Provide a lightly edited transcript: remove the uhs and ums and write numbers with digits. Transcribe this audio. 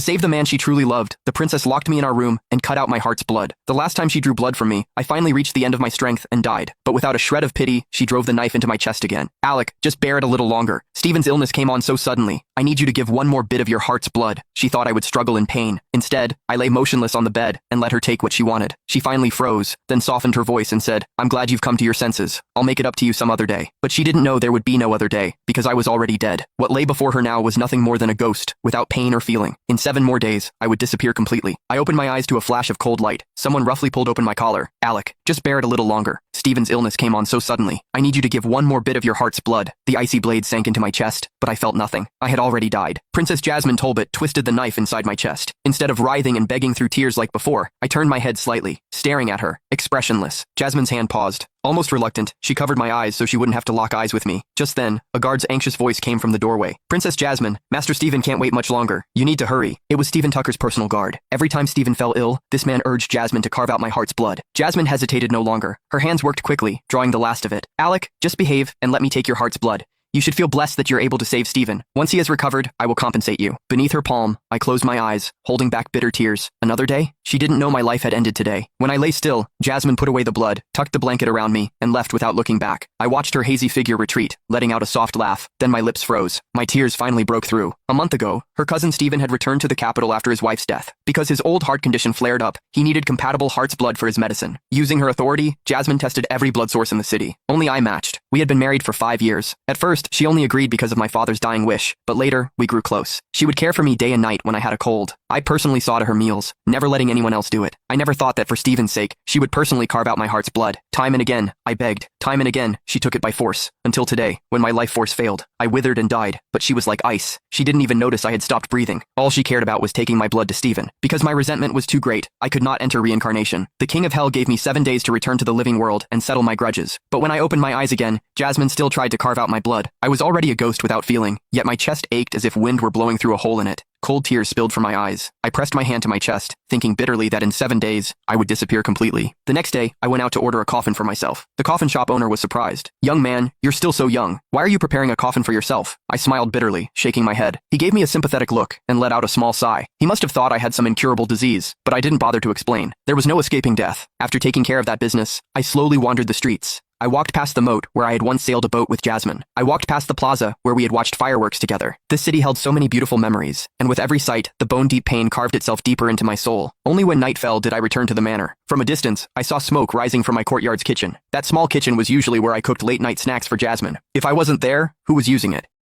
To save the man she truly loved, the princess locked me in our room and cut out my heart's blood. The last time she drew blood from me, I finally reached the end of my strength and died. But without a shred of pity, she drove the knife into my chest again. Alec, just bear it a little longer. Stephen's illness came on so suddenly. I need you to give one more bit of your heart's blood. She thought I would struggle in pain. Instead, I lay motionless on the bed and let her take what she wanted. She finally froze, then softened her voice and said, I'm glad you've come to your senses. I'll make it up to you some other day. But she didn't know there would be no other day, because I was already dead. What lay before her now was nothing more than a ghost, without pain or feeling. In 7 more days, I would disappear completely. I opened my eyes to a flash of cold light. Someone roughly pulled open my collar. Alec, just bear it a little longer. Stephen's illness came on so suddenly. I need you to give one more bit of your heart's blood. The icy blade sank into my chest, but I felt nothing. I had already died. Princess Jasmine Tolbert twisted the knife inside my chest. Instead of writhing and begging through tears like before, I turned my head slightly, staring at her, expressionless. Jasmine's hand paused. Almost reluctant, she covered my eyes so she wouldn't have to lock eyes with me. Just then, a guard's anxious voice came from the doorway. Princess Jasmine, Master Stephen can't wait much longer. You need to hurry. It was Stephen Tucker's personal guard. Every time Stephen fell ill, this man urged Jasmine to carve out my heart's blood. Jasmine hesitated no longer. Her hands worked quickly, drawing the last of it. Alec, just behave and let me take your heart's blood. You should feel blessed that you're able to save Stephen. Once he has recovered, I will compensate you. Beneath her palm, I closed my eyes, holding back bitter tears. Another day? She didn't know my life had ended today. When I lay still, Jasmine put away the blood, tucked the blanket around me, and left without looking back. I watched her hazy figure retreat, letting out a soft laugh. Then my lips froze. My tears finally broke through. A month ago, her cousin Stephen had returned to the capital after his wife's death. Because his old heart condition flared up, he needed compatible heart's blood for his medicine. Using her authority, Jasmine tested every blood source in the city. Only I matched. We had been married for 5 years. At first, she only agreed because of my father's dying wish, but later, we grew close. She would care for me day and night when I had a cold. I personally saw to her meals, never letting anyone else do it. I never thought that for Stephen's sake, she would personally carve out my heart's blood. Time and again, I begged. Time and again, she took it by force. Until today, when my life force failed, I withered and died, but she was like ice. She didn't even notice I had stopped breathing. All she cared about was taking my blood to Stephen. Because my resentment was too great, I could not enter reincarnation. The King of Hell gave me 7 days to return to the living world and settle my grudges. But when I opened my eyes again, Jasmine still tried to carve out my blood. I was already a ghost without feeling, yet my chest ached as if wind were blowing through a hole in it. Cold tears spilled from my eyes. I pressed my hand to my chest, thinking bitterly that in 7 days, I would disappear completely. The next day, I went out to order a coffin for myself. The coffin shop owner was surprised. Young man, you're still so young. Why are you preparing a coffin for yourself? I smiled bitterly, shaking my head. He gave me a sympathetic look and let out a small sigh. He must have thought I had some incurable disease, but I didn't bother to explain. There was no escaping death. After taking care of that business, I slowly wandered the streets. I walked past the moat where I had once sailed a boat with Jasmine. I walked past the plaza where we had watched fireworks together. This city held so many beautiful memories, and with every sight, the bone-deep pain carved itself deeper into my soul. Only when night fell did I return to the manor. From a distance, I saw smoke rising from my courtyard's kitchen. That small kitchen was usually where I cooked late-night snacks for Jasmine. If I wasn't there, who was using it?